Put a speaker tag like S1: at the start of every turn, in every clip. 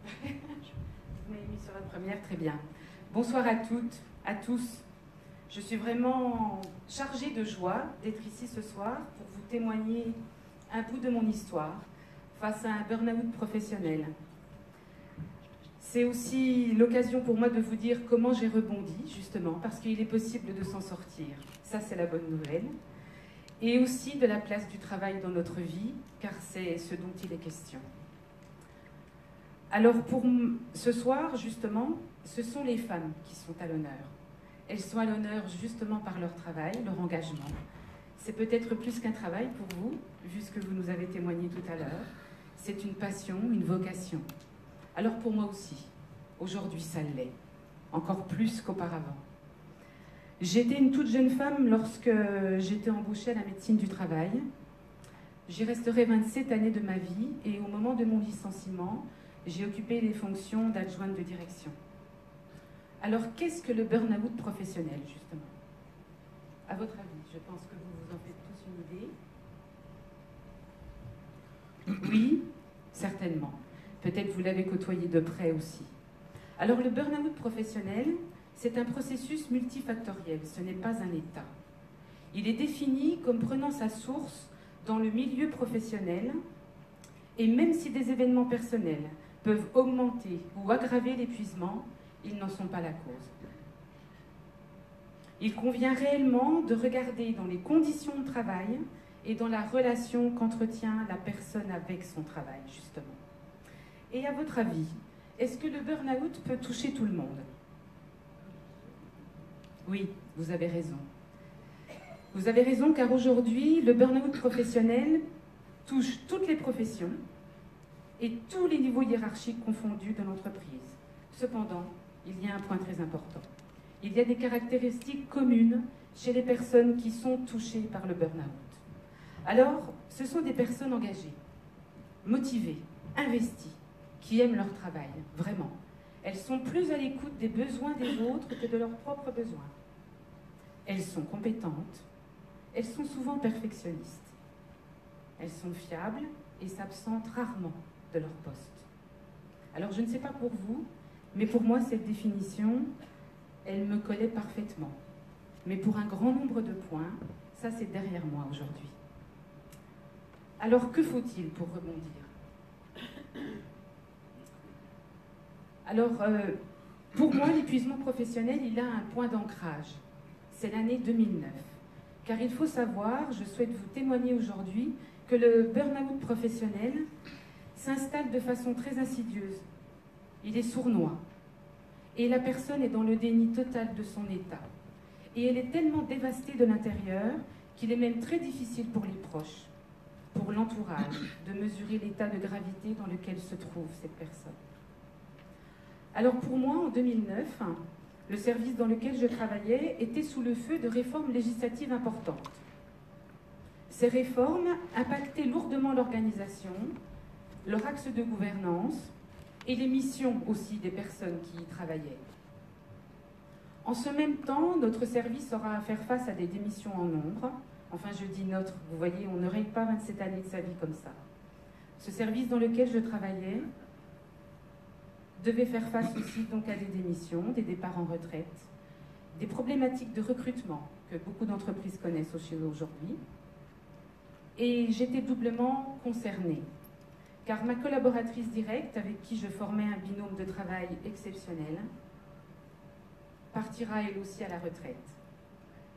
S1: Vous m'avez mis sur la première, très bien. Bonsoir à toutes, à tous. Je suis vraiment chargée de joie d'être ici ce soir pour vous témoigner un bout de mon histoire face à un burn-out professionnel. C'est aussi l'occasion pour moi de vous dire comment j'ai rebondi, justement, parce qu'il est possible de s'en sortir. Ça, c'est la bonne nouvelle. Et aussi de la place du travail dans notre vie, car c'est ce dont il est question. Alors, pour ce soir, justement, ce sont les femmes qui sont à l'honneur. Elles sont à l'honneur justement par leur travail, leur engagement. C'est peut-être plus qu'un travail pour vous, vu ce que vous nous avez témoigné tout à l'heure. C'est une passion, une vocation. Alors pour moi aussi, aujourd'hui ça l'est, encore plus qu'auparavant. J'étais une toute jeune femme lorsque j'étais embauchée à la médecine du travail. J'y resterai 27 années de ma vie et au moment de mon licenciement, j'ai occupé les fonctions d'adjointe de direction. Alors, qu'est-ce que le burn-out professionnel, justement? À votre avis, je pense que vous vous en faites tous une idée. Oui, certainement. Peut-être vous l'avez côtoyé de près aussi. Alors, le burn-out professionnel, c'est un processus multifactoriel, ce n'est pas un état. Il est défini comme prenant sa source dans le milieu professionnel, et même si des événements personnels peuvent augmenter ou aggraver l'épuisement, ils n'en sont pas la cause. Il convient réellement de regarder dans les conditions de travail et dans la relation qu'entretient la personne avec son travail, justement. Et à votre avis, est-ce que le burn-out peut toucher tout le monde? Oui, vous avez raison. Vous avez raison, car aujourd'hui, le burn-out professionnel touche toutes les professions et tous les niveaux hiérarchiques confondus de l'entreprise. Cependant, il y a un point très important. Il y a des caractéristiques communes chez les personnes qui sont touchées par le burn-out. Alors, ce sont des personnes engagées, motivées, investies, qui aiment leur travail, vraiment. Elles sont plus à l'écoute des besoins des autres que de leurs propres besoins. Elles sont compétentes, elles sont souvent perfectionnistes. Elles sont fiables et s'absentent rarement de leur poste. Alors, je ne sais pas pour vous, mais pour moi, cette définition, elle me collait parfaitement. Mais pour un grand nombre de points, ça, c'est derrière moi aujourd'hui. Alors, que faut-il pour rebondir? Alors, pour moi, l'épuisement professionnel, il a un point d'ancrage. C'est l'année 2009. Car il faut savoir, je souhaite vous témoigner aujourd'hui, que le burn-out professionnel s'installe de façon très insidieuse. Il est sournois. Et la personne est dans le déni total de son état. Et elle est tellement dévastée de l'intérieur qu'il est même très difficile pour les proches, pour l'entourage, de mesurer l'état de gravité dans lequel se trouve cette personne. Alors pour moi, en 2009, le service dans lequel je travaillais était sous le feu de réformes législatives importantes. Ces réformes impactaient lourdement l'organisation, leur axe de gouvernance et les missions aussi des personnes qui y travaillaient. En ce même temps, notre service aura à faire face à des démissions en nombre. Enfin, je dis notre, vous voyez, on ne règle pas 27 années de sa vie comme ça. Ce service dans lequel je travaillais devait faire face aussi donc à des démissions, des départs en retraite, des problématiques de recrutement que beaucoup d'entreprises connaissent aujourd'hui. Et j'étais doublement concernée, car ma collaboratrice directe, avec qui je formais un binôme de travail exceptionnel, partira elle aussi à la retraite.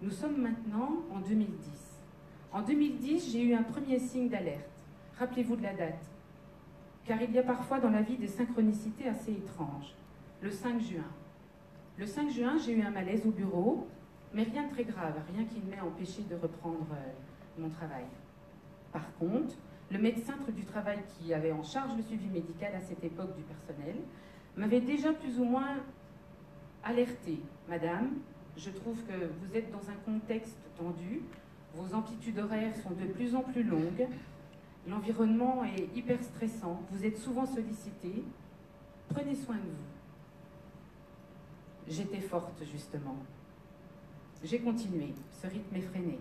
S1: Nous sommes maintenant en 2010. En 2010, j'ai eu un premier signe d'alerte. Rappelez-vous de la date, car il y a parfois dans la vie des synchronicités assez étranges. Le 5 juin. Le 5 juin, j'ai eu un malaise au bureau, mais rien de très grave, rien qui m'ait empêché de reprendre mon travail. Par contre, le médecin du travail qui avait en charge le suivi médical à cette époque du personnel m'avait déjà plus ou moins alerté. Madame, je trouve que vous êtes dans un contexte tendu, vos amplitudes horaires sont de plus en plus longues, l'environnement est hyper stressant, vous êtes souvent sollicité, prenez soin de vous. J'étais forte, justement. J'ai continué, ce rythme effréné.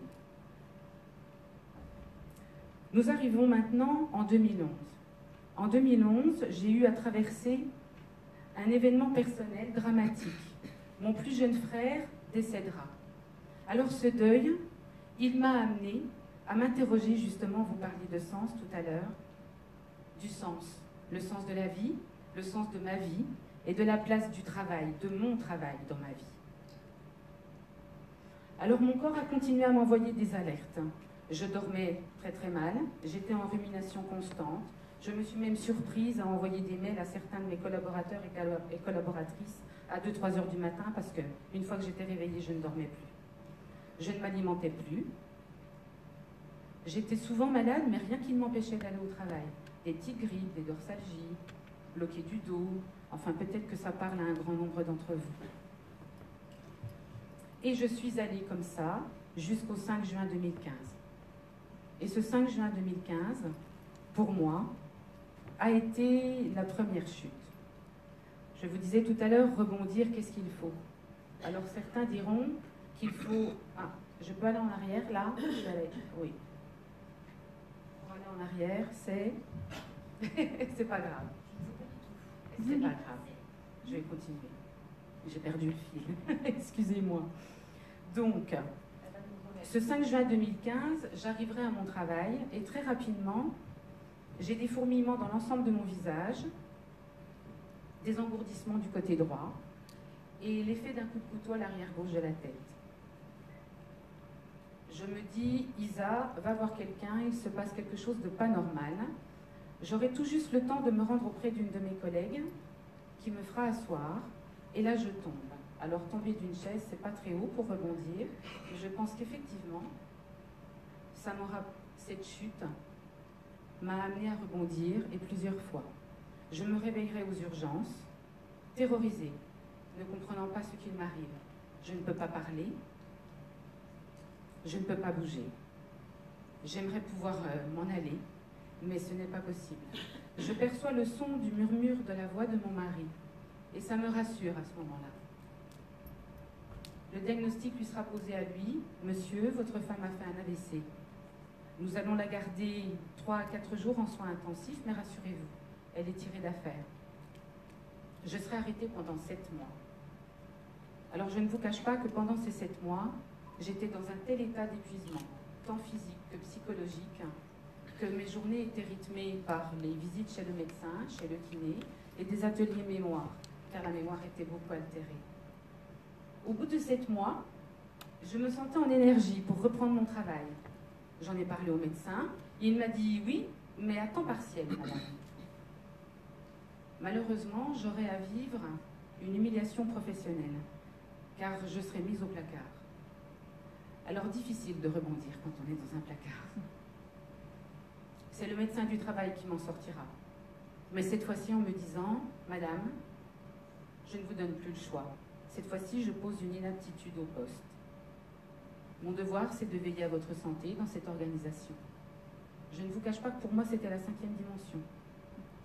S1: Nous arrivons maintenant en 2011. En 2011, j'ai eu à traverser un événement personnel dramatique. Mon plus jeune frère décédera. Alors ce deuil, il m'a amené à m'interroger justement, vous parliez de sens tout à l'heure, du sens, le sens de la vie, le sens de ma vie et de la place du travail, de mon travail dans ma vie. Alors mon corps a continué à m'envoyer des alertes. Je dormais très très mal, j'étais en rumination constante, je me suis même surprise à envoyer des mails à certains de mes collaborateurs et collaboratrices à 2-3 heures du matin parce que une fois que j'étais réveillée, je ne dormais plus. Je ne m'alimentais plus. J'étais souvent malade, mais rien qui ne m'empêchait d'aller au travail. Des petites grippes, des dorsalgies, bloqué du dos, enfin peut-être que ça parle à un grand nombre d'entre vous. Et je suis allée comme ça jusqu'au 5 juin 2015. Et ce 5 juin 2015, pour moi, a été la première chute. Je vous disais tout à l'heure, rebondir, qu'est-ce qu'il faut? Alors certains diront qu'il faut... Ah, je peux aller en arrière là? Oui. Pour aller en arrière, c'est... c'est pas grave. C'est pas grave. Je vais continuer. J'ai perdu le fil. Excusez-moi. Donc, ce 5 juin 2015, j'arriverai à mon travail et très rapidement, j'ai des fourmillements dans l'ensemble de mon visage, des engourdissements du côté droit et l'effet d'un coup de couteau à l'arrière gauche de la tête. Je me dis, Isa, va voir quelqu'un, il se passe quelque chose de pas normal. J'aurai tout juste le temps de me rendre auprès d'une de mes collègues qui me fera asseoir et là je tombe. Alors tomber d'une chaise, c'est pas très haut pour rebondir, mais je pense qu'effectivement, cette chute m'a amené à rebondir et plusieurs fois. Je me réveillerai aux urgences, terrorisée, ne comprenant pas ce qu'il m'arrive. Je ne peux pas parler, je ne peux pas bouger. J'aimerais pouvoir m'en aller, mais ce n'est pas possible. Je perçois le son du murmure de la voix de mon mari, et ça me rassure à ce moment-là. Le diagnostic lui sera posé à lui. Monsieur, votre femme a fait un AVC. Nous allons la garder 3 à 4 jours en soins intensifs, mais rassurez-vous, elle est tirée d'affaire. Je serai arrêtée pendant 7 mois. Alors je ne vous cache pas que pendant ces 7 mois, j'étais dans un tel état d'épuisement, tant physique que psychologique, que mes journées étaient rythmées par les visites chez le médecin, chez le kiné, et des ateliers mémoire, car la mémoire était beaucoup altérée. Au bout de 7 mois, je me sentais en énergie pour reprendre mon travail. J'en ai parlé au médecin, et il m'a dit oui, mais à temps partiel, madame. Malheureusement, j'aurais à vivre une humiliation professionnelle, car je serais mise au placard. Alors difficile de rebondir quand on est dans un placard. C'est le médecin du travail qui m'en sortira. Mais cette fois-ci en me disant, madame, je ne vous donne plus le choix. Cette fois-ci, je pose une inaptitude au poste. Mon devoir, c'est de veiller à votre santé dans cette organisation. Je ne vous cache pas que pour moi, c'était la 5e dimension.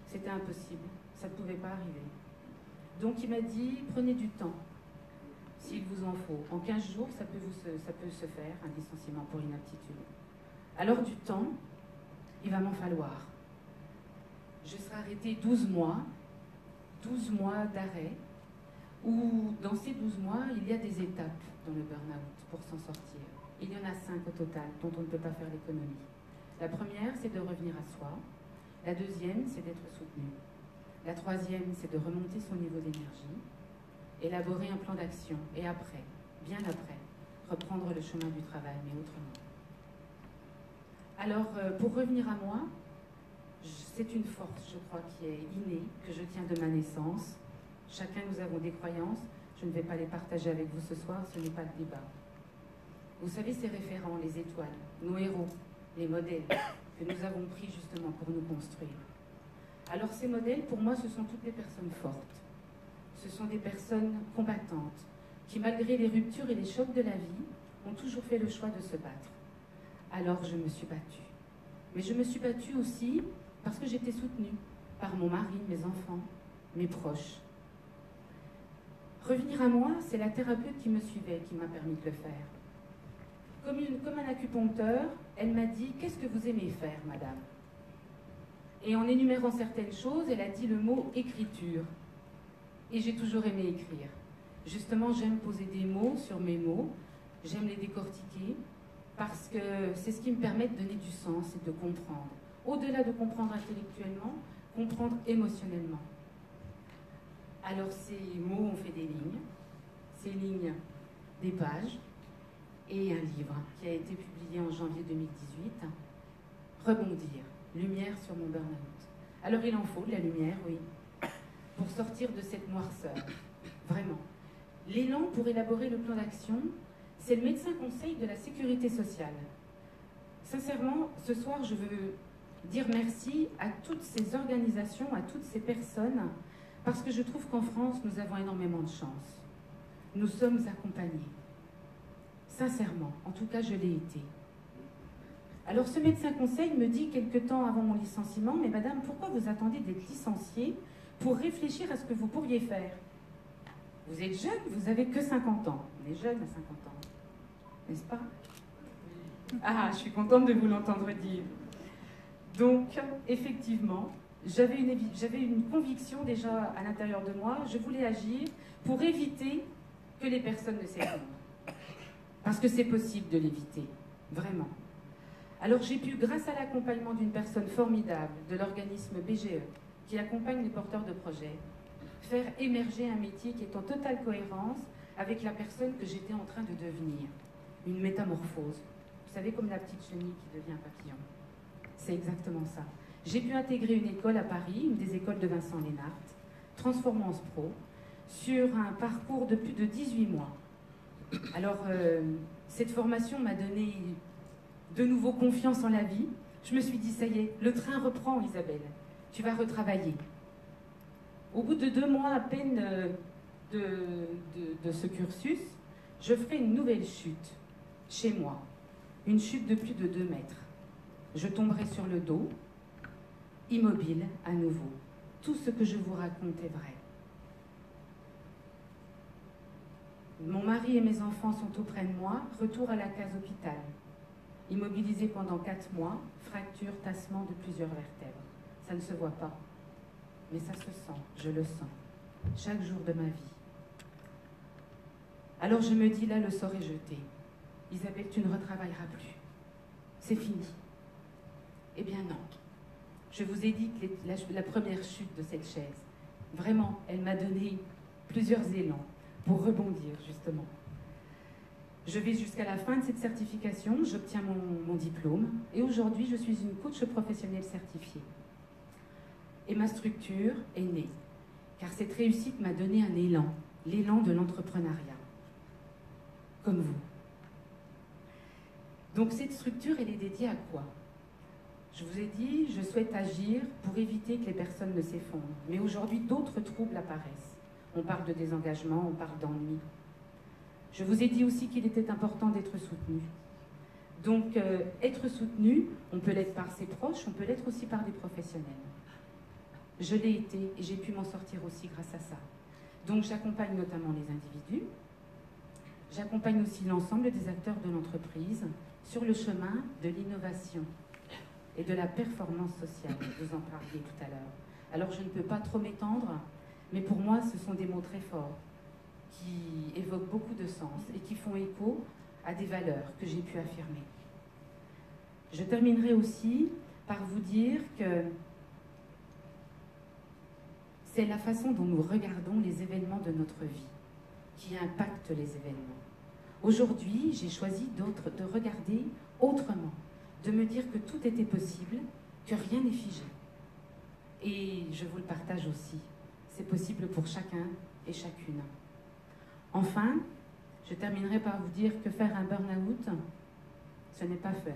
S1: C'était impossible, ça ne pouvait pas arriver. Donc il m'a dit, prenez du temps, s'il vous en faut. En 15 jours, ça peut se faire, un licenciement pour inaptitude. Alors du temps, il va m'en falloir. Je serai arrêtée 12 mois d'arrêt, où dans ces 12 mois, il y a des étapes dans le burn-out pour s'en sortir. Il y en a 5 au total, dont on ne peut pas faire l'économie. La première, c'est de revenir à soi. La deuxième, c'est d'être soutenu. La troisième, c'est de remonter son niveau d'énergie, élaborer un plan d'action, et après, bien après, reprendre le chemin du travail, mais autrement. Alors, pour revenir à moi, c'est une force, je crois, qui est innée, que je tiens de ma naissance. Chacun, nous avons des croyances. Je ne vais pas les partager avec vous ce soir, ce n'est pas le débat. Vous savez, ces référents, les étoiles, nos héros, les modèles que nous avons pris justement pour nous construire. Alors ces modèles, pour moi, ce sont toutes des personnes fortes. Ce sont des personnes combattantes qui, malgré les ruptures et les chocs de la vie, ont toujours fait le choix de se battre. Alors je me suis battue. Mais je me suis battue aussi parce que j'étais soutenue par mon mari, mes enfants, mes proches. Revenir à moi, c'est la thérapeute qui me suivait qui m'a permis de le faire. Comme un acupuncteur, elle m'a dit « Qu'est-ce que vous aimez faire, madame ?» Et en énumérant certaines choses, elle a dit le mot écriture. Et j'ai toujours aimé écrire. Justement, j'aime poser des mots sur mes mots, j'aime les décortiquer, parce que c'est ce qui me permet de donner du sens et de comprendre. Au-delà de comprendre intellectuellement, comprendre émotionnellement. Alors ces mots ont fait des lignes, ces lignes des pages, et un livre qui a été publié en janvier 2018, Rebondir, lumière sur mon burn-out. Alors il en faut de la lumière, oui, pour sortir de cette noirceur, vraiment. L'élan pour élaborer le plan d'action, c'est le médecin conseil de la sécurité sociale. Sincèrement, ce soir, je veux dire merci à toutes ces organisations, à toutes ces personnes, parce que je trouve qu'en France, nous avons énormément de chance. Nous sommes accompagnés. Sincèrement, en tout cas, je l'ai été. Alors, ce médecin conseil me dit quelque temps avant mon licenciement, mais madame, pourquoi vous attendez d'être licenciée pour réfléchir à ce que vous pourriez faire? Vous êtes jeune, vous n'avez que 50 ans. On est jeune à 50 ans, n'est-ce pas? Ah, je suis contente de vous l'entendre dire. Donc, effectivement, j'avais une conviction déjà à l'intérieur de moi. Je voulais agir pour éviter que les personnes ne s'effondrent. Parce que c'est possible de l'éviter, vraiment. Alors j'ai pu, grâce à l'accompagnement d'une personne formidable de l'organisme BGE, qui accompagne les porteurs de projets, faire émerger un métier qui est en totale cohérence avec la personne que j'étais en train de devenir. Une métamorphose. Vous savez, comme la petite chenille qui devient un papillon. C'est exactement ça. J'ai pu intégrer une école à Paris, une des écoles de Vincent Lénart, Transformance Pro, sur un parcours de plus de 18 mois. Alors, cette formation m'a donné de nouveau confiance en la vie. Je me suis dit, ça y est, le train reprend, Isabelle. Tu vas retravailler. Au bout de 2 mois à peine de ce cursus, je ferai une nouvelle chute, chez moi. Une chute de plus de 2 mètres. Je tomberai sur le dos, immobile à nouveau. Tout ce que je vous raconte est vrai. Mon mari et mes enfants sont auprès de moi, retour à la case hôpital. Immobilisé pendant 4 mois, fracture, tassement de plusieurs vertèbres. Ça ne se voit pas, mais ça se sent, je le sens, chaque jour de ma vie. Alors je me dis, là, le sort est jeté. Isabelle, tu ne retravailleras plus. C'est fini. Eh bien non. Je vous ai dit que la première chute de cette chaise, vraiment, elle m'a donné plusieurs élans pour rebondir, justement. Je vais jusqu'à la fin de cette certification, j'obtiens mon diplôme, et aujourd'hui, je suis une coach professionnelle certifiée. Et ma structure est née, car cette réussite m'a donné un élan, l'élan de l'entrepreneuriat, comme vous. Donc cette structure, elle est dédiée à quoi? Je vous ai dit, je souhaite agir pour éviter que les personnes ne s'effondrent. Mais aujourd'hui, d'autres troubles apparaissent. On parle de désengagement, on parle d'ennui. Je vous ai dit aussi qu'il était important d'être soutenu. Donc, être soutenu, on peut l'être par ses proches, on peut l'être aussi par des professionnels. Je l'ai été et j'ai pu m'en sortir aussi grâce à ça. Donc, j'accompagne notamment les individus. J'accompagne aussi l'ensemble des acteurs de l'entreprise sur le chemin de l'innovation et de la performance sociale. Vous en parliez tout à l'heure. Alors, je ne peux pas trop m'étendre, mais pour moi, ce sont des mots très forts qui évoquent beaucoup de sens et qui font écho à des valeurs que j'ai pu affirmer. Je terminerai aussi par vous dire que c'est la façon dont nous regardons les événements de notre vie qui impacte les événements. Aujourd'hui, j'ai choisi de regarder autrement, de me dire que tout était possible, que rien n'est figé. Et je vous le partage aussi. C'est possible pour chacun et chacune. Enfin, je terminerai par vous dire que faire un burn-out, ce n'est pas fun,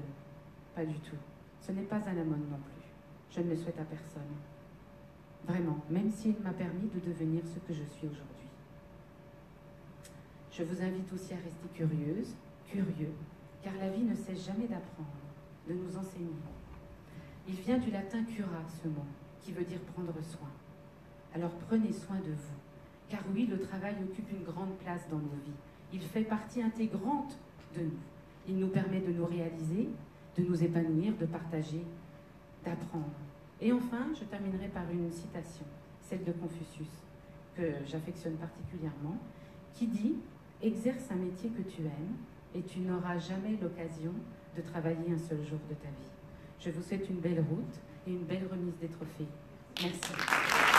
S1: pas du tout. Ce n'est pas à la mode non plus. Je ne le souhaite à personne. Vraiment, même s'il m'a permis de devenir ce que je suis aujourd'hui. Je vous invite aussi à rester curieuse, curieux, car la vie ne cesse jamais d'apprendre, de nous enseigner. Il vient du latin cura, ce mot, qui veut dire prendre soin. Alors prenez soin de vous, car oui, le travail occupe une grande place dans nos vies. Il fait partie intégrante de nous. Il nous permet de nous réaliser, de nous épanouir, de partager, d'apprendre. Et enfin, je terminerai par une citation, celle de Confucius, que j'affectionne particulièrement, qui dit « Exerce un métier que tu aimes et tu n'auras jamais l'occasion de travailler un seul jour de ta vie ». Je vous souhaite une belle route et une belle remise des trophées. Merci.